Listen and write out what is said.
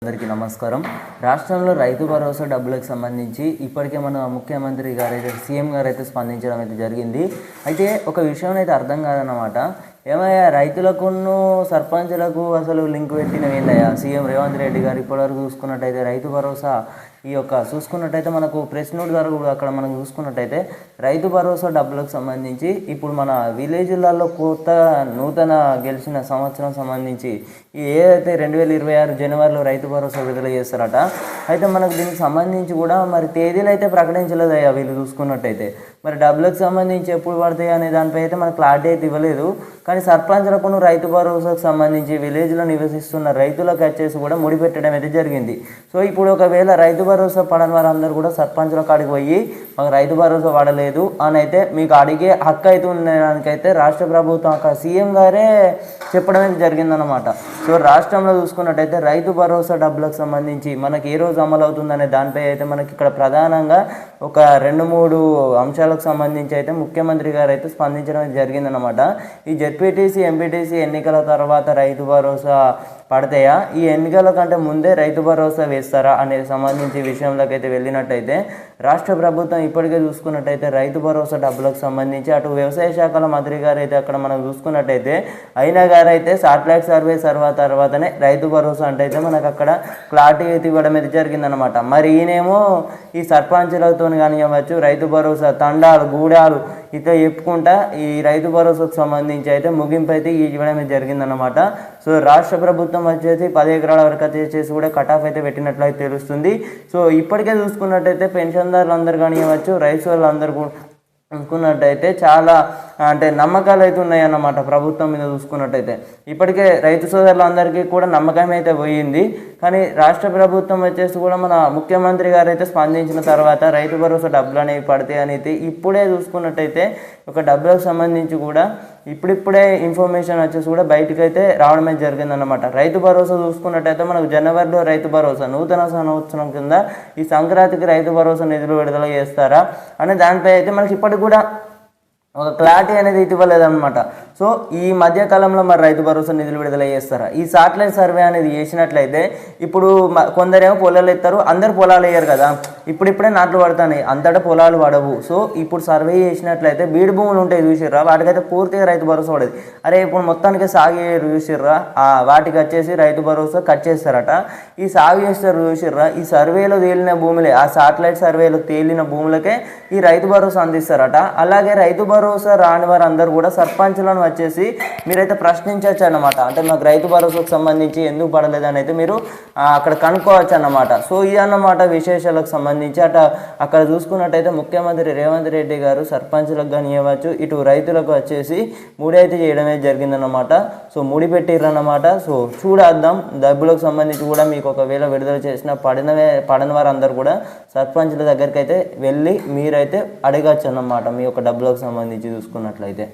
అందరికీ నమస్కారం. రాష్ట్రంలో రైతు భరోసా డబ్బులకు సంబంధించి ఇప్పటికే మన ముఖ్యమంత్రి గారు అయితే సీఎం గారు అయితే స్పందించడం అయితే జరిగింది. అయితే ఒక విషయం అయితే అర్థం కాదన్నమాట. ఏమయ్యా రైతులకును సర్పంచులకు అసలు లింక్ పెట్టినవి ఏంటయ్యా సీఎం రేవంత్ రెడ్డి గారు? ఇప్పటివరకు చూసుకున్నట్టయితే రైతు భరోసా చూసుకున్నట్టయితే మనకు ప్రెస్ నోట్ ద్వారా కూడా అక్కడ మనం చూసుకున్నట్టయితే రైతు భరోసా డబ్బులకు సంబంధించి ఇప్పుడు మన విలేజ్లలో నూతన గెలిచిన సంవత్సరం సంబంధించి ఏదైతే 2026 జనవరిలో రైతు భరోసా విడుదల చేస్తారట. అయితే మనకు దీనికి సంబంధించి కూడా మరి తేదీలు అయితే ప్రకటించలేదయ్యా వీళ్ళు చూసుకున్నట్టయితే. మరి డబ్బులకు సంబంధించి ఎప్పుడు పడతాయి అనే దానిపై అయితే మనకు క్లారిటీ అయితే ఇవ్వలేదు. కానీ సర్పంచులకు రైతు భరోసాకు సంబంధించి విలేజ్లో నివసిస్తున్న రైతులకు వచ్చేసి కూడా ముడిపెట్టడం అయితే జరిగింది. సో ఇప్పుడు ఒకవేళ రైతు భరోసా పడని వారందరూ కూడా సర్పంచుల కాడికి పోయి మాకు రైతు భరోసా పడలేదు అని అయితే మీకు అడిగే హక్కు అయితే ఉండడానికైతే రాష్ట్ర ప్రభుత్వం అక్కడ సీఎం గారే చెప్పడం అయితే జరిగిందనమాట. సో రాష్ట్రంలో చూసుకున్నట్టయితే రైతు భరోసా డబ్బులకు సంబంధించి మనకి ఏ రోజు అమలు అవుతుందనే దానిపై అయితే మనకి ఇక్కడ ప్రధానంగా ఒక 2-3 అంశాలకు సంబంధించి అయితే ముఖ్యమంత్రి గారు అయితే స్పందించడం అయితే జరిగిందనమాట. ఈ జెడ్పీటీసీ ఎంపీటీసీ ఎన్నికల తర్వాత రైతు భరోసా పడతాయా, ఈ ఎన్నికల కంటే ముందే రైతు భరోసా వేస్తారా అనే సంబంధించి విషయంలోకి అయితే వెళ్ళినట్టయితే రాష్ట్ర ప్రభుత్వం ఇప్పటికే చూసుకున్నట్టయితే రైతు భరోసా డబ్బులకు సంబంధించి అటు వ్యవసాయ శాఖల మంత్రి గారు అయితే అక్కడ మనం చూసుకున్నట్టయితే అయినా గారు అయితే సాటిలైట్ సర్వే తర్వాతనే రైతు భరోసా అంటే అయితే మనకు అక్కడ క్లారిటీ అయితే ఇవ్వడం అయితే జరిగిందనమాట. మరి ఈయనేమో ఈ సర్పంచులతో కానివ్వచ్చు రైతు భరోసా తండాలు గూడాలు ఇట్లా చెప్పుకుంటా ఈ రైతు భరోసాకు సంబంధించి అయితే ముగింపు అయితే ఇవ్వడం జరిగిందనమాట. సో రాష్ట్ర ప్రభుత్వం వచ్చేసి 10 ఎకరాల వరకు వచ్చేసి కూడా కట్ ఆఫ్ అయితే పెట్టినట్లు అయితే తెలుస్తుంది. సో ఇప్పటికే చూసుకున్నట్టయితే పెన్షన్దారులు అందరు కానివ్వచ్చు రైతు వాళ్ళు అందరు చూసుకున్నట్టయితే చాలా అంటే నమ్మకాలు అయితే ఉన్నాయన్నమాట ప్రభుత్వం మీద చూసుకున్నట్టయితే. ఇప్పటికే రైతు సోదరులందరికీ కూడా నమ్మకం అయితే పోయింది. కానీ రాష్ట్ర ప్రభుత్వం వచ్చేసి కూడా మన ముఖ్యమంత్రి గారు అయితే స్పందించిన తర్వాత రైతు భరోసా డబ్బులు అనేవి పడతాయి అనేది ఇప్పుడే చూసుకున్నట్టయితే ఒక డబ్బులకు సంబంధించి కూడా ఇప్పుడిప్పుడే ఇన్ఫర్మేషన్ వచ్చేసి కూడా బయటకు అయితే రావడమే జరిగిందన్నమాట. రైతు భరోసా చూసుకున్నట్టయితే మనకు జనవరిలో రైతు భరోసా నూతన సంవత్సరం కింద ఈ సంక్రాంతికి రైతు భరోసా నిధులు విడుదల చేస్తారా అనే దానిపై అయితే మనకి ఇప్పటికి కూడా ఒక క్లారిటీ అనేది ఇవ్వలేదన్నమాట. సో ఈ మధ్యకాలంలో మరి రైతు భరోసా నిధులు విడుదల చేస్తారా? ఈ సాటిలైట్ సర్వే అనేది చేసినట్లయితే ఇప్పుడు కొందరేమో పొలాలు ఎత్తారు, అందరు పొలాలు వేయరు కదా, ఇప్పుడిప్పుడే నాట్లు పడతాయి, అంతటా పొలాలు పడవు. సో ఇప్పుడు సర్వే చేసినట్లయితే బీడు భూములు ఉంటాయి చూసిర్రా, వాటికైతే పూర్తిగా రైతు భరోసా పడేది. అరే ఇప్పుడు మొత్తానికి సాగు చేయరు చూసిర్రా, వాటికి వచ్చేసి రైతు భరోసా కట్ చేస్తారట. ఈ సాగు చేస్తారు చూసిర్రా, ఈ సర్వేలో తేలిన భూములే, ఆ సాటిలైట్ సర్వేలో తేలిన భూములకే ఈ రైతు భరోసా అందిస్తారట. అలాగే రైతు భరోసా రాని వారు అందరూ కూడా సర్పంచులను వచ్చేసి మీరైతే ప్రశ్నించవచ్చు అన్నమాట. అంటే మాకు రైతు భరోసాకు సంబంధించి ఎందుకు పడలేదని అయితే మీరు అక్కడ కనుక్కోవచ్చు అన్నమాట. సో ఇదన్నమాట విశేషాలకు సంబంధించి అక్కడ చూసుకున్నట్టయితే ముఖ్యమంత్రి రేవంత్ రెడ్డి గారు సర్పంచులకు కానీ ఇవ్వచ్చు, ఇటు రైతులకు వచ్చేసి ముడి అయితే చేయడమే జరిగిందన్నమాట. సో ముడి పెట్టిర్రన్నమాట. సో చూడద్దాం డబ్బులకు సంబంధించి కూడా మీకు ఒకవేళ విడుదల చేసిన పడిన వారందరూ కూడా సర్పంచుల దగ్గరికి అయితే వెళ్ళి మీరైతే అడగచ్చు అన్నమాట మీ యొక్క డబ్బులకు సంబంధించి చూసుకున్నట్లయితే.